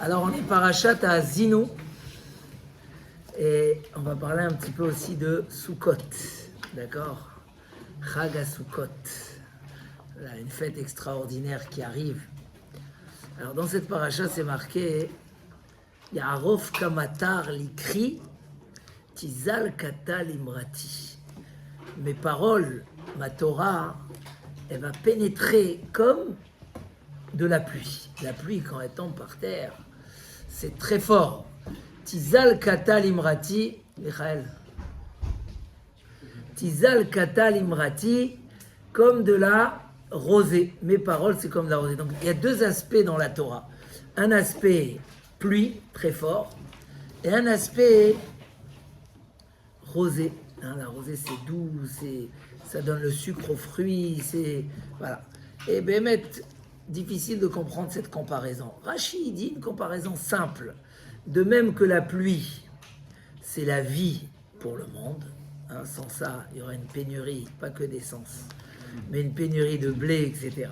Alors on est parachat à Zinu et on va parler un petit peu aussi de Sukkot, d'accord? Chag HaSukkot, là, une fête extraordinaire qui arrive. Alors dans cette paracha c'est marqué Ya'arov kamatar likri tizal katal imrati. Mes paroles, ma Torah, elle va pénétrer comme de la pluie. La pluie quand elle tombe par terre, c'est très fort. Tizal katal imrati, Michael. Tizal katal imrati, comme de la rosée. Mes paroles, c'est comme de la rosée. Donc il y a deux aspects dans la Torah. Un aspect pluie, très fort, et un aspect rosée. Hein, la rosée, c'est doux, ça donne le sucre aux fruits, c'est... Voilà. Et Bémet, difficile de comprendre cette comparaison. Rashi dit une comparaison simple. De même que la pluie, c'est la vie pour le monde. Hein, sans ça, il y aurait une pénurie, pas que d'essence, mais une pénurie de blé, etc.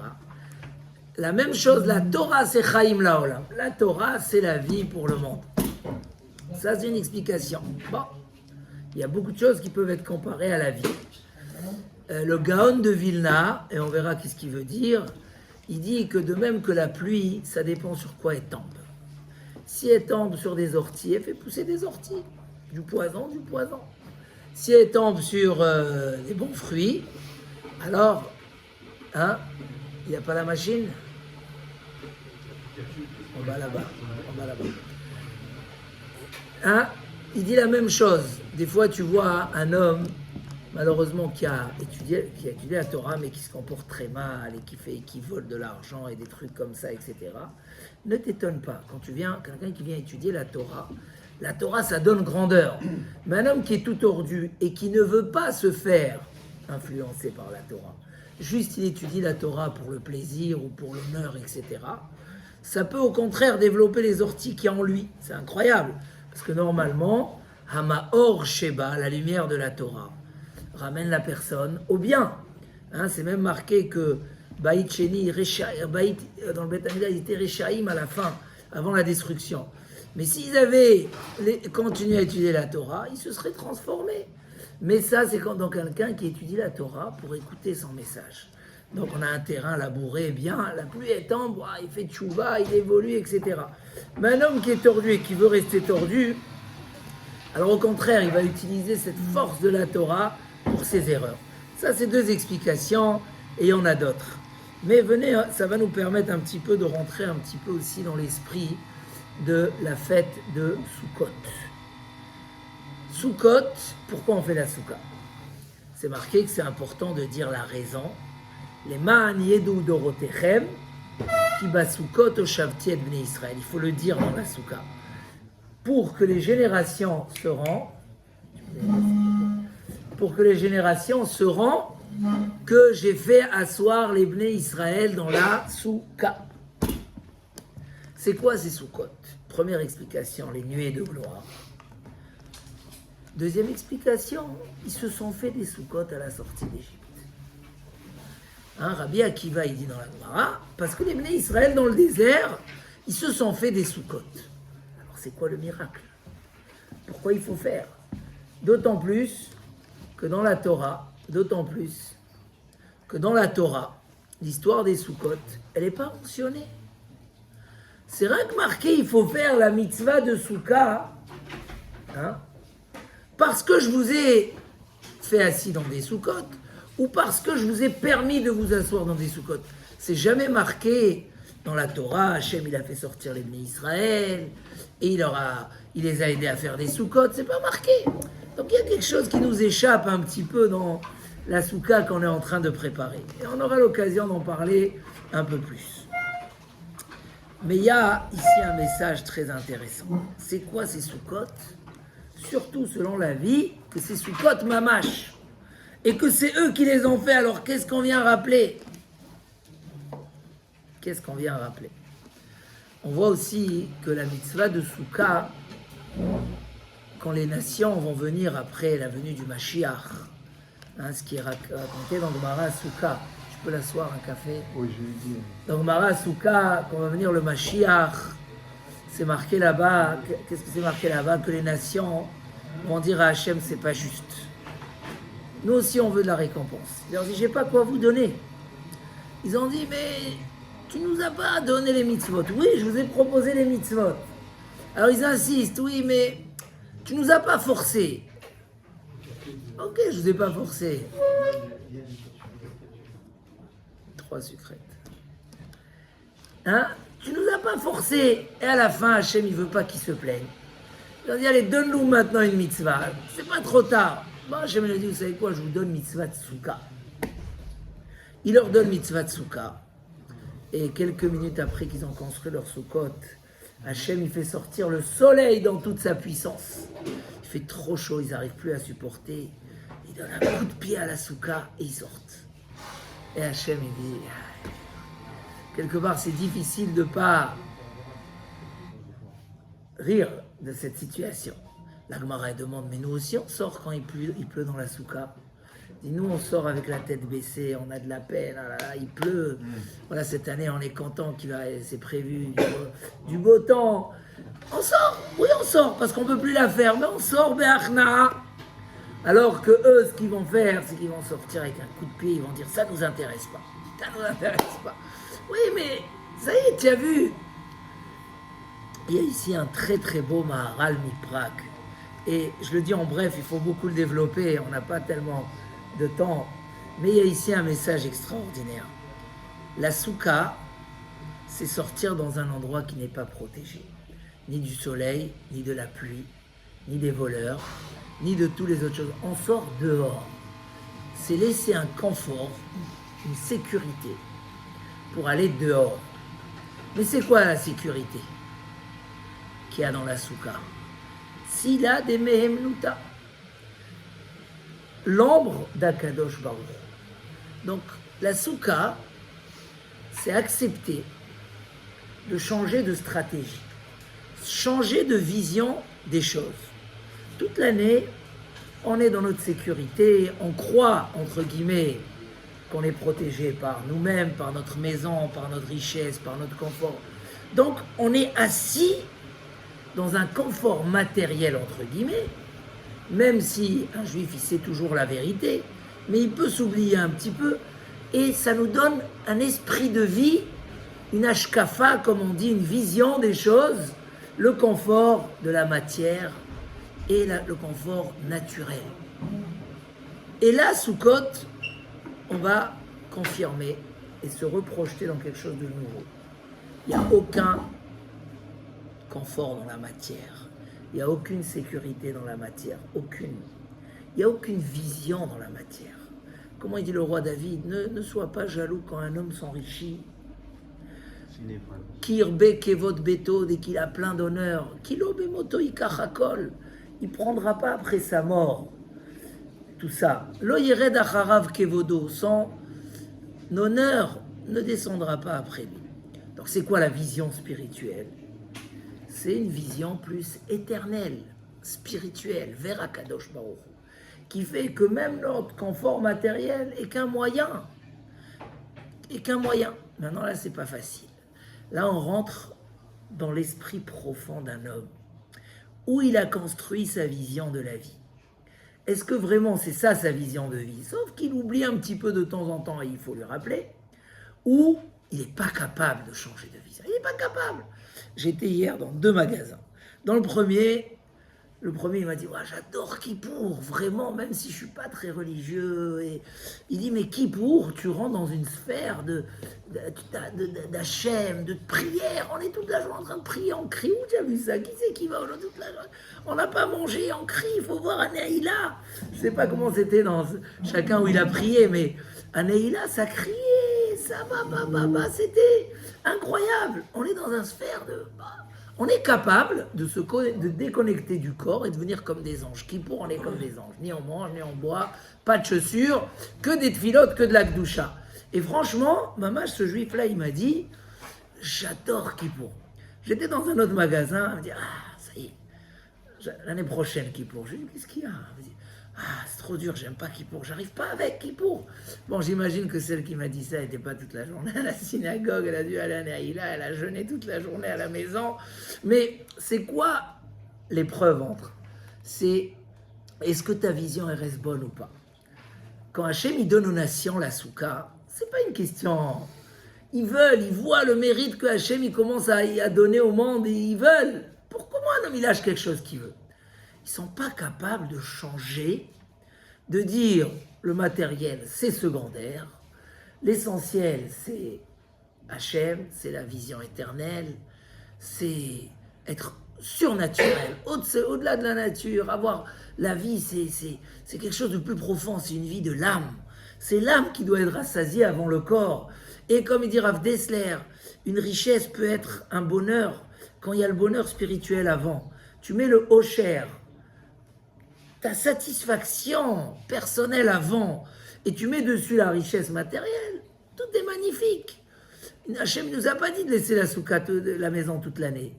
La même chose, la Torah, c'est Chaim Laolam. La Torah, c'est la vie pour le monde. Ça, c'est une explication. Bon, il y a beaucoup de choses qui peuvent être comparées à la vie. Le Gaon de Vilna, et on verra qu'est-ce qu'il veut dire, il dit que de même que la pluie, ça dépend sur quoi elle tombe. Si elle tombe sur des orties, elle fait pousser des orties. Du poison, du poison. Si elle tombe sur des bons fruits, alors, hein, il n'y a pas la machine. On va là-bas, on va là-bas. Hein, il dit la même chose. Des fois, tu vois un homme, malheureusement, qui a étudié la Torah, mais qui se comporte très mal et qui vole de l'argent et des trucs comme ça, etc. Ne t'étonne pas. Quand tu viens, quelqu'un qui vient étudier la Torah, ça donne grandeur. Mais un homme qui est tout tordu et qui ne veut pas se faire influencer par la Torah, juste il étudie la Torah pour le plaisir ou pour l'honneur, etc., ça peut au contraire développer les orties qu'il y a en lui. C'est incroyable. Parce que normalement, Hamaor Sheba, la lumière de la Torah, ramène la personne au bien. Hein, c'est même marqué que Baït Sheni, dans le Beth Hamikdash, ils étaient Rechaïm à la fin, avant la destruction. Mais s'ils avaient continué à étudier la Torah, ils se seraient transformés. Mais ça, c'est dans quelqu'un qui étudie la Torah pour écouter son message. Donc on a un terrain labouré bien, la pluie est tombe, il fait tchouva, il évolue, etc. Mais un homme qui est tordu et qui veut rester tordu, alors au contraire, il va utiliser cette force de la Torah pour ses erreurs. Ça, c'est deux explications, et il y en a d'autres. Mais venez, ça va nous permettre un petit peu de rentrer un petit peu aussi dans l'esprit de la fête de Sukkot. Sukkot, pourquoi on fait la Soukha? C'est marqué que c'est important de dire la raison. Les Ma'an Yedou Dorotechem, qui bat Sukkot au Shavti et Bnei Israël. Il faut le dire dans la Soukha. Pour que les générations sauront que j'ai fait asseoir les Bnei Israël dans la Soukha. C'est quoi ces Sukkot? Première explication, les nuées de gloire. Deuxième explication, ils se sont fait des Sukkot à la sortie d'Égypte. Hein, Rabbi Akiva, il dit dans la Gemara, parce que les Bnei Israël dans le désert, ils se sont fait des Sukkot. Alors c'est quoi le miracle? Pourquoi il faut faire? D'autant plus que dans la Torah, l'histoire des Sukkot, elle n'est pas mentionnée. C'est rien que marqué, il faut faire la mitzvah de Soukha, hein, parce que je vous ai fait assis dans des Sukkot, ou parce que je vous ai permis de vous asseoir dans des Sukkot. C'est jamais marqué dans la Torah. Hachem, il a fait sortir les Bnei Israël, et il les a aidés à faire des Sukkot. C'est pas marqué. Donc il y a quelque chose qui nous échappe un petit peu dans la Soukha qu'on est en train de préparer. Et on aura l'occasion d'en parler un peu plus. Mais il y a ici un message très intéressant. C'est quoi ces Sukkot? Surtout selon la vie, que c'est Sukkot Mamash. Et que c'est eux qui les ont fait, alors qu'est-ce qu'on vient rappeler? On voit aussi que la mitzvah de Soukha, quand les nations vont venir après la venue du Mashiach, hein, ce qui est raconté dans Gemara Soukha. Je peux l'asseoir un café? Oui, je vais dire. Dans Gemara Soukha, quand va venir le Mashiach, c'est marqué là-bas, qu'est-ce que c'est marqué là-bas? Que les nations vont dire à Hachem, c'est pas juste. Nous aussi, on veut de la récompense. Il leur dit, j'ai pas quoi vous donner. Ils ont dit, mais tu nous as pas donné les mitzvot. Oui, je vous ai proposé les mitzvot. Alors ils insistent, oui, mais tu nous as pas forcé. Ok, je vous ai pas forcé. 3 sucrètes. Hein? Tu nous as pas forcé. Et à la fin, Hachem, il veut pas qu'ils se plaignent. Il leur dit, allez, donne-nous maintenant une mitzvah. C'est pas trop tard. Bon, Hachem lui dit, vous savez quoi, je vous donne mitzvah Tsouka. Il leur donne mitzvah Tsouka. Et quelques minutes après qu'ils ont construit leur soukot, Hachem, il fait sortir le soleil dans toute sa puissance. Il fait trop chaud, ils n'arrivent plus à supporter. Il donne un coup de pied à la souka et ils sortent. Et Hachem, il dit, quelque part, c'est difficile de ne pas rire de cette situation. La Gemara demande, mais nous aussi, on sort quand il pleut dans la souka. Il dit, nous, on sort avec la tête baissée, on a de la peine, ah là là, il pleut. Voilà, cette année, on est content c'est prévu du beau temps. On sort, oui, on sort, parce qu'on ne peut plus la faire, mais on sort, Be'achna. Alors que eux, ce qu'ils vont faire, c'est qu'ils vont sortir avec un coup de pied, ils vont dire, ça ne nous intéresse pas. Ça ne nous intéresse pas. Oui, mais ça y est, tu as vu. Il y a ici un très très beau Maharal Miprak. Et je le dis en bref, il faut beaucoup le développer, on n'a pas tellement de temps. Mais il y a ici un message extraordinaire. La souka, c'est sortir dans un endroit qui n'est pas protégé. Ni du soleil, ni de la pluie, ni des voleurs, ni de toutes les autres choses. On sort dehors. C'est laisser un confort, une sécurité pour aller dehors. Mais c'est quoi la sécurité qu'il y a dans la souka? S'il a des mehemnuta, l'ombre d'Akadosh Baruch. Donc la souka, c'est accepter de changer de stratégie, changer de vision des choses. Toute l'année, on est dans notre sécurité, on croit, entre guillemets, qu'on est protégé par nous-mêmes, par notre maison, par notre richesse, par notre confort. Donc, on est assis dans un confort matériel, entre guillemets, même si un juif, il sait toujours la vérité, mais il peut s'oublier un petit peu, et ça nous donne un esprit de vie, une ashkafa, comme on dit, une vision des choses, le confort de la matière et le confort naturel. Et là, Soukot, on va confirmer et se reprojeter dans quelque chose de nouveau. Il n'y a aucun confort dans la matière. Il n'y a aucune sécurité dans la matière. Aucune. Il n'y a aucune vision dans la matière. Comment il dit le roi David, ne sois pas jaloux quand un homme s'enrichit. Kirbe kevot beto, dès qu'il a plein d'honneur. Kilo bemoto ikachakol. Il ne prendra pas après sa mort. Tout ça. Lo yered acharav kevodo. Son honneur ne descendra pas après lui. Donc c'est quoi la vision spirituelle? C'est une vision plus éternelle, spirituelle, vers Akadosh Baruch, qui fait que même notre confort matériel est qu'un moyen. Maintenant là, c'est pas facile. Là, on rentre dans l'esprit profond d'un homme, où il a construit sa vision de la vie. Est-ce que vraiment c'est ça sa vision de vie? Sauf qu'il oublie un petit peu de temps en temps, et il faut lui rappeler, ou il n'est pas capable de changer de vision. Il n'est pas capable. J'étais hier dans 2 magasins. Dans le premier il m'a dit ouais, j'adore Kippour, vraiment, même si je ne suis pas très religieux. Et il dit mais Kippour, tu rentres dans une sphère d'Hachem, de prière. On est toute la journée en train de prier, on crie. Où tu as vu ça? Qui c'est qui va aujourd'hui toute la journée? On n'a pas mangé, on crie. Il faut voir Anéhila. Je ne sais pas comment c'était dans chacun où il a prié, mais Anéhila, ça criait, ça va, c'était incroyable. On est dans une sphère de... On est capable de déconnecter du corps et de devenir comme des anges. Kippour, on est comme des anges. Ni on mange, ni on boit, pas de chaussures, que des tfilotes, que de la gdoucha. Et franchement, maman, ce juif-là, il m'a dit, j'adore Kippour. J'étais dans un autre magasin, il m'a dit, ah, ça y est, l'année prochaine Kippour. Je lui ai dit, qu'est-ce qu'il y a? Il m'a dit, Ah, c'est trop dur, j'aime pas Kippour, j'arrive pas avec Kippour. Bon, j'imagine que celle qui m'a dit ça n'était pas toute la journée à la synagogue, elle a dû aller à Naïla, elle a jeûné toute la journée à la maison. Mais c'est quoi l'épreuve entre? C'est est-ce que ta vision elle reste bonne ou pas? Quand Hachem il donne aux nations la soukha, c'est pas une question. Ils veulent, ils voient le mérite que Hachem il commence à donner au monde et ils veulent. Pourquoi un homme il lâche quelque chose qu'il veut? Ils sont pas capables de changer, de dire le matériel c'est secondaire, l'essentiel c'est Hachem, c'est la vision éternelle, c'est être surnaturel, au-delà de la nature, avoir la vie, c'est quelque chose de plus profond, c'est une vie de l'âme. C'est l'âme qui doit être rassasiée avant le corps. Et comme il dit Rav Dessler, une richesse peut être un bonheur quand il y a le bonheur spirituel avant. Tu mets le hocher, ta satisfaction personnelle avant, et tu mets dessus la richesse matérielle, tout est magnifique. Hachem ne nous a pas dit de laisser la soukha de la maison toute l'année.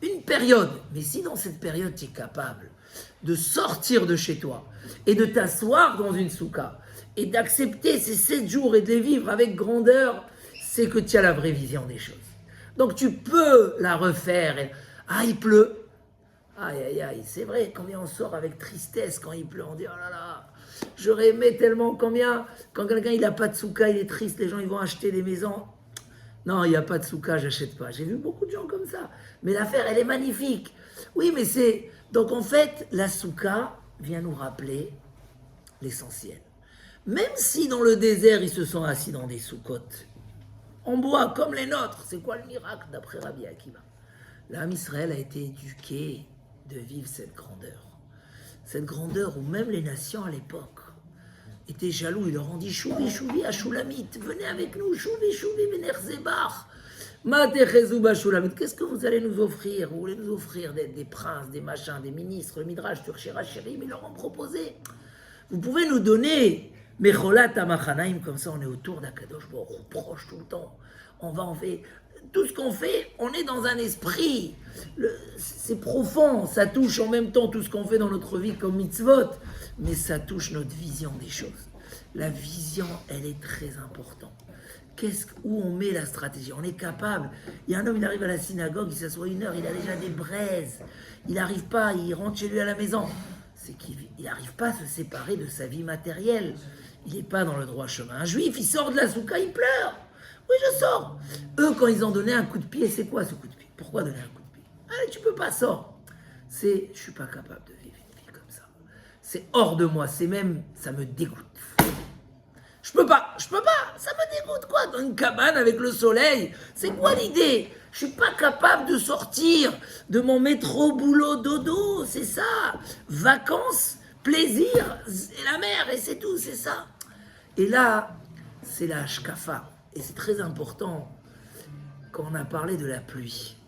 Une période. Mais si dans cette période tu es capable de sortir de chez toi et de t'asseoir dans une soukha et d'accepter ces 7 jours et de les vivre avec grandeur, c'est que tu as la vraie vision des choses. Donc tu peux la refaire. Ah, il pleut. Aïe, aïe, aïe. C'est vrai, combien on sort avec tristesse quand il pleut. On dit, oh là là, j'aurais aimé tellement combien. Quand quelqu'un il n'a pas de soukha, il est triste, les gens ils vont acheter des maisons. Non, il n'y a pas de soukha, j'achète pas. J'ai vu beaucoup de gens comme ça. Mais l'affaire, elle est magnifique. Oui, mais c'est... Donc en fait, la soukha vient nous rappeler l'essentiel. Même si dans le désert, ils se sont assis dans des soukottes, en bois, comme les nôtres. C'est quoi le miracle d'après Rabbi Akiva? L'âme Israël a été éduqué de vivre cette grandeur. Cette grandeur où même les nations à l'époque étaient jaloux. Ils leur ont dit Chouvi, Chouvi, à Shulamit, venez avec nous, Chouvi, Chouvi, Benerzebar. Qu'est-ce que vous allez nous offrir? Vous voulez nous offrir des princes, des machins, des ministres, le Midrash, Turchira, Chérim, ils leur ont proposé. Vous pouvez nous donner Mecholat Amachanaim, comme ça on est autour d'Akadosh Baruch Hu, proche tout le temps. On fait tout ce qu'on fait, on est dans un esprit. C'est profond, ça touche en même temps tout ce qu'on fait dans notre vie comme mitzvot, mais ça touche notre vision des choses. La vision, elle est très importante. Où on met la stratégie? On est capable. Il y a un homme, il arrive à la synagogue, il s'assoit 1 heure, il a déjà des braises. Il n'arrive pas, il rentre chez lui à la maison. C'est qu'il n'arrive pas à se séparer de sa vie matérielle. Il n'est pas dans le droit chemin. Un juif, il sort de la soukha, il pleure. Oui, je sors. Eux, quand ils ont donné un coup de pied, c'est quoi ce coup de pied? Pourquoi donner un coup de pied? Allez, tu peux pas, sors. Je suis pas capable de vivre une vie comme ça. C'est hors de moi, c'est même, ça me dégoûte. Je peux pas, ça me dégoûte quoi, dans une cabane avec le soleil, c'est quoi l'idée? Je suis pas capable de sortir de mon métro, boulot, dodo, c'est ça. Vacances, plaisir, et la mer, et c'est tout, c'est ça. Et là, c'est la shkafa, et c'est très important quand on a parlé de la pluie.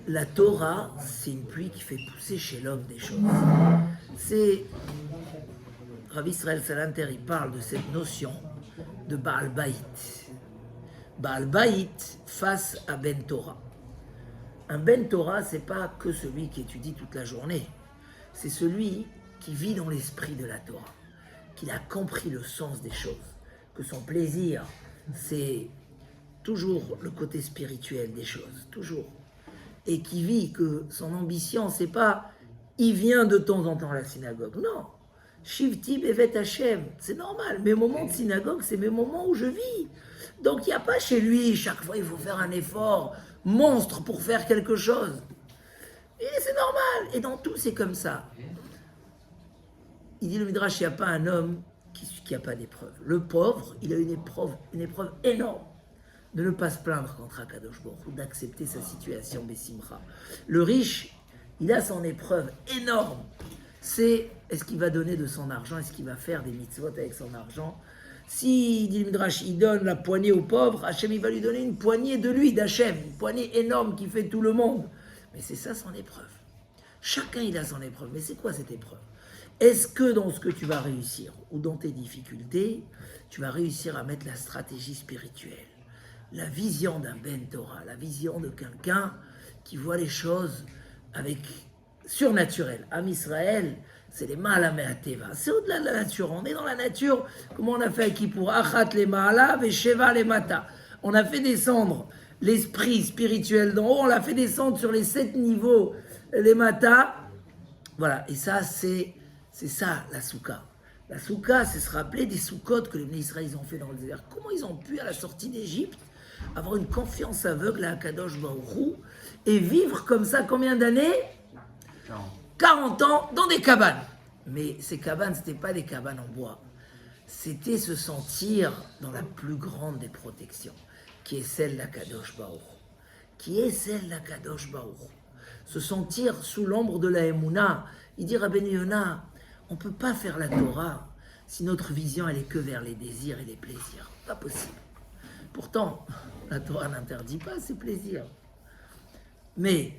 La Torah, c'est une pluie qui fait pousser chez l'homme des choses. C'est... Rav Israël Salanter, il parle de cette notion de Baal Baït. Baal Baït face à Ben Torah. Un Ben Torah, c'est pas que celui qui étudie toute la journée. C'est celui qui vit dans l'esprit de la Torah, qu'il a compris le sens des choses, que son plaisir, c'est toujours le côté spirituel des choses, toujours. Et qui vit que son ambition, c'est pas il vient de temps en temps à la synagogue. Non. Shivti bevet Hashem, c'est normal. Mes moments de synagogue, c'est mes moments où je vis. Donc il n'y a pas chez lui, chaque fois il faut faire un effort monstre pour faire quelque chose. Et c'est normal. Et dans tout, c'est comme ça. Il dit le Midrash, il n'y a pas un homme qui n'a pas d'épreuve. Le pauvre, il a une épreuve énorme de ne pas se plaindre contre Akadosh Baruch Hu, d'accepter sa situation Bessimcha. Le riche, il a son épreuve énorme. C'est est-ce qu'il va donner de son argent, est-ce qu'il va faire des mitzvot avec son argent. Si, dit le Midrash, il donne la poignée au pauvre, Hachem il va lui donner une poignée de lui, d'Hachem, une poignée énorme qui fait tout le monde. Mais c'est ça son épreuve. Chacun il a son épreuve. Mais c'est quoi cette épreuve? Est-ce que dans ce que tu vas réussir, ou dans tes difficultés, tu vas réussir à mettre la stratégie spirituelle, la vision d'un Ben Torah, la vision de quelqu'un qui voit les choses avec surnaturel. Am Israël, c'est les Ma'ala Me'ateva. C'est au-delà de la nature. On est dans la nature, comment on a fait qui pour Achat les Ma'ala et Sheva les Mata. On a fait descendre l'esprit spirituel d'en haut, on l'a fait descendre sur les 7 niveaux, les Mata. Voilà, et ça, c'est ça la Souka. La Souka, c'est se rappeler des Soukotes que les Bnei Israël ont fait dans le désert. Comment ils ont pu, à la sortie d'Égypte, avoir une confiance aveugle à Akadosh Baruch Hu et vivre comme ça combien d'années 40 ans dans des cabanes. Mais ces cabanes, ce n'étaient pas des cabanes en bois. C'était se sentir dans la plus grande des protections, qui est celle d'Akadosh Baruch Hu. Qui est celle d'Akadosh Baruch Hu. Se sentir sous l'ombre de la Emouna. Il dit Rabbeinu Yonah, on ne peut pas faire la Torah si notre vision elle est que vers les désirs et les plaisirs. Pas possible. Pourtant, la Torah n'interdit pas ces plaisirs. Mais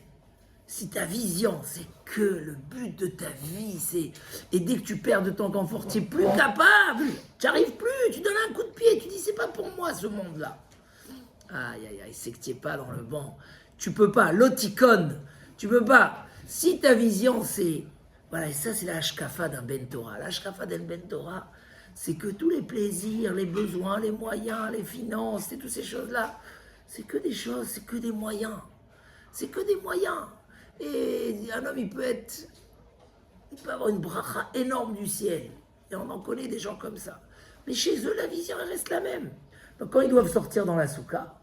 si ta vision, c'est que le but de ta vie, c'est... Et dès que tu perds de ton confort, tu n'es plus capable. Tu n'arrives plus, tu donnes un coup de pied, tu dis c'est pas pour moi ce monde-là. Aïe, aïe, aïe, c'est que tu n'es pas dans le banc. Tu peux pas, l'oticone, tu peux pas. Si ta vision, c'est... Voilà, et ça, c'est la hashkafa d'un Ben Torah. La hashkafa d'un Ben Torah, c'est que tous les plaisirs, les besoins, les moyens, les finances, et toutes ces choses-là, c'est que des choses, c'est que des moyens. C'est que des moyens. Et un homme, il peut avoir une bracha énorme du ciel. Et on en connaît des gens comme ça. Mais chez eux, la vision, elle reste la même. Donc quand ils doivent sortir dans la souka,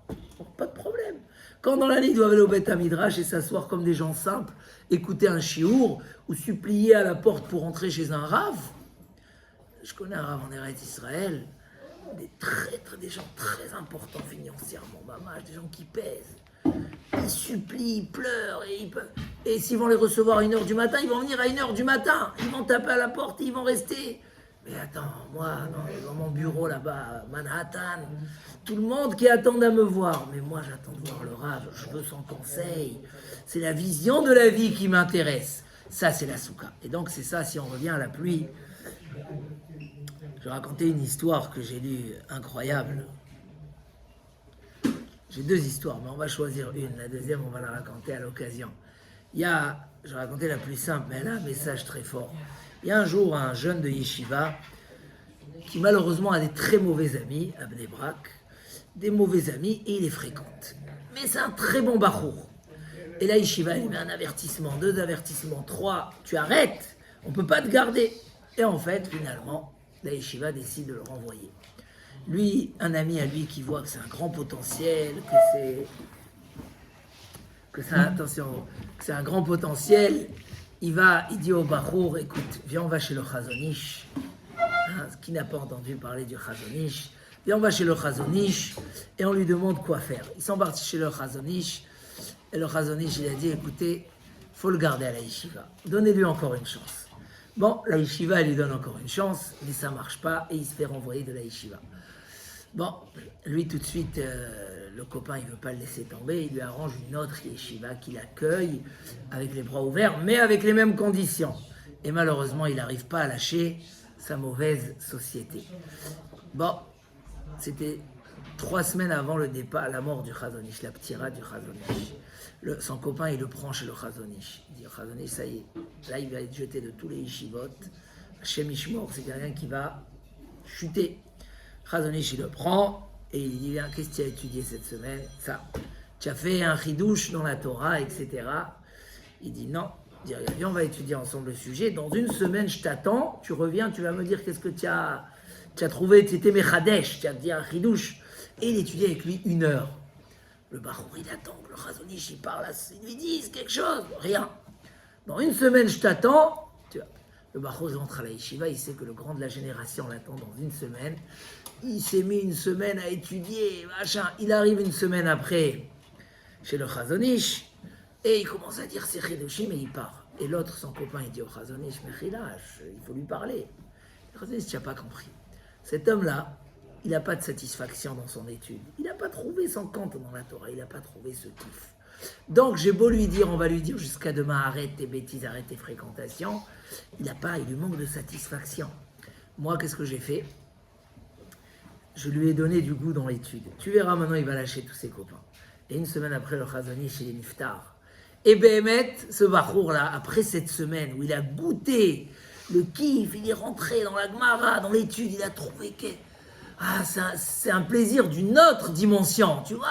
pas de problème. Quand dans l'année, ils doivent aller au Beth Midrash et s'asseoir comme des gens simples, écouter un chiour ou supplier à la porte pour entrer chez un rave. Je connais un rave en Eretz Israël, des traîtres, des gens très importants financièrement, des gens qui pèsent. Ils supplient, ils pleurent, et s'ils vont les recevoir à 1h du matin, ils vont venir à 1h du matin, ils vont taper à la porte et ils vont rester. Mais attends, moi, dans mon bureau là-bas, Manhattan, tout le monde qui attend à me voir, mais moi j'attends de voir le Rav, je veux son conseil. C'est la vision de la vie qui m'intéresse. Ça, c'est la souka. Et donc c'est ça, si on revient à la pluie. Je vais raconter une histoire que j'ai lue incroyable. J'ai 2 histoires, mais on va choisir une. La deuxième, on va la raconter à l'occasion. Je vais raconter la plus simple, mais elle a un message très fort. Il y a un jour un jeune de Yeshiva qui malheureusement a des très mauvais amis à Bnei Brak, des mauvais amis, et il les fréquente. Mais c'est un très bon bachour. Et là, Yeshiva, il met un avertissement, 2 avertissements, 3, tu arrêtes, on ne peut pas te garder. Et en fait, finalement, la Yeshiva décide de le renvoyer. Lui, un ami à lui qui voit que c'est un grand potentiel, que c'est un grand potentiel, il dit au Bachour, écoute, viens, on va chez le Chazonish. Qui n'a pas entendu parler du Chazonish? Viens, on va chez le Chazonish et on lui demande quoi faire. Ils sont partis chez le Chazonish et le Chazonish, il a dit, écoutez, il faut le garder à la yeshiva. Donnez-lui encore une chance. Bon, la yeshiva, elle lui donne encore une chance, mais ça ne marche pas et il se fait renvoyer de la yeshiva. Bon, lui, tout de suite, le copain, il ne veut pas le laisser tomber. Il lui arrange une autre yeshiva qui l'accueille avec les bras ouverts, mais avec les mêmes conditions. Et malheureusement, il n'arrive pas à lâcher sa mauvaise société. Bon, c'était 3 semaines avant le départ, la mort du Chazonish, la ptira du Chazonish. Son copain, il le prend chez le Chazonish. Il dit, Chazonish, ça y est, là, il va être jeté de tous les yeshivot. Hashem Ishmor, c'est quelqu'un qui va chuter. Chazonish, il le prend et il dit, qu'est-ce que tu as étudié cette semaine? Ça. Tu as fait un chidouche dans la Torah, etc. Il dit, non. Il dit, viens, on va étudier ensemble le sujet. Dans 1 semaine, je t'attends. Tu reviens, tu vas me dire qu'est-ce que tu as trouvé. Tu étais Mechadesh, tu as dit un chidouche. Et il étudie avec lui 1 heure. Le Bachour, il attend que le Chazonish, il parle, il lui dise quelque chose. Rien. Dans 1 semaine, je t'attends. Le Bachour rentre à la yeshiva, il sait que le grand de la génération l'attend dans 1 semaine. Il s'est mis 1 semaine à étudier, machin. Il arrive 1 semaine après chez le Chazonish et il commence à dire ses chidushim et il part. Et l'autre, son copain, il dit au Chazonish, Mechilash, il faut lui parler. Le Chazonish, tu n'as pas compris. Cet homme-là, il n'a pas de satisfaction dans son étude. Il n'a pas trouvé son compte dans la Torah, il n'a pas trouvé ce kiff. Donc j'ai beau lui dire, on va lui dire jusqu'à demain, arrête tes bêtises, arrête tes fréquentations. Il lui manque de satisfaction. Moi, qu'est-ce que j'ai fait? Je lui ai donné du goût dans l'étude. Tu verras maintenant, il va lâcher tous ses copains. Et 1 semaine après, le Chazonish, il est niftar. Et Béhémet, ce Bachour-là, après cette semaine où il a goûté le kiff, il est rentré dans la Gemara, dans l'étude, il a trouvé que c'est un plaisir d'une autre dimension, tu vois.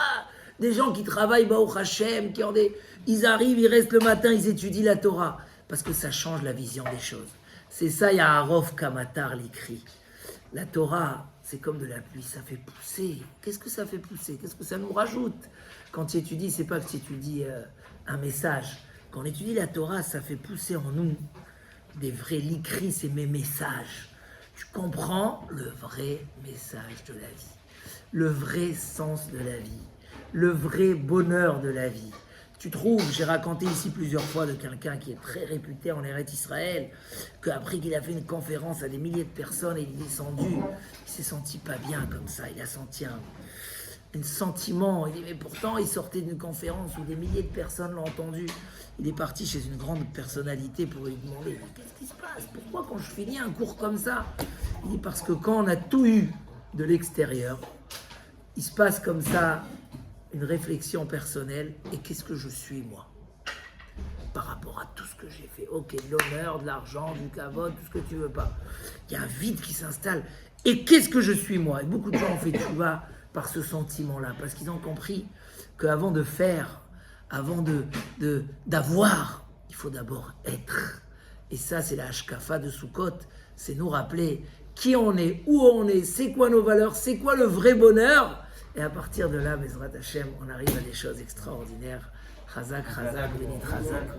Des gens qui travaillent Baruch Hashem, ils arrivent, ils restent le matin, ils étudient la Torah, parce que ça change la vision des choses. C'est ça, il y a Harov Kamatar l'écrit. La Torah, c'est comme de la pluie, ça fait pousser. Qu'est-ce que ça fait pousser? Qu'est-ce que ça nous rajoute? Quand tu étudies, c'est pas que tu étudies un message. Quand on étudie la Torah, ça fait pousser en nous des vrais likris, c'est mes messages. Tu comprends le vrai message de la vie, le vrai sens de la vie, le vrai bonheur de la vie. Tu trouves, j'ai raconté ici plusieurs fois de quelqu'un qui est très réputé en Eretz Israël, qu'après qu'il a fait une conférence à des milliers de personnes et il est descendu, il s'est senti pas bien comme ça, il a senti un sentiment. Il dit, mais pourtant, il sortait d'une conférence où des milliers de personnes l'ont entendu. Il est parti chez une grande personnalité pour lui demander, qu'est-ce qui se passe? Pourquoi quand je finis un cours comme ça? Il dit, parce que quand on a tout eu de l'extérieur, il se passe comme ça une réflexion personnelle. Et qu'est-ce que je suis, moi, par rapport à tout ce que j'ai fait? Ok, de l'honneur, de l'argent, du kavod, tout ce que tu veux pas. Il y a un vide qui s'installe. Et qu'est-ce que je suis, moi? Et beaucoup de gens ont fait tchouva par ce sentiment-là, parce qu'ils ont compris qu'avant de faire, avant d'avoir, il faut d'abord être. Et ça, c'est la hashkafa de Sukkot, c'est nous rappeler qui on est, où on est, c'est quoi nos valeurs, c'est quoi le vrai bonheur. Et à partir de là, Bezrat Hashem, on arrive à des choses extraordinaires. Chazak, Chazak, Bénit Chazak.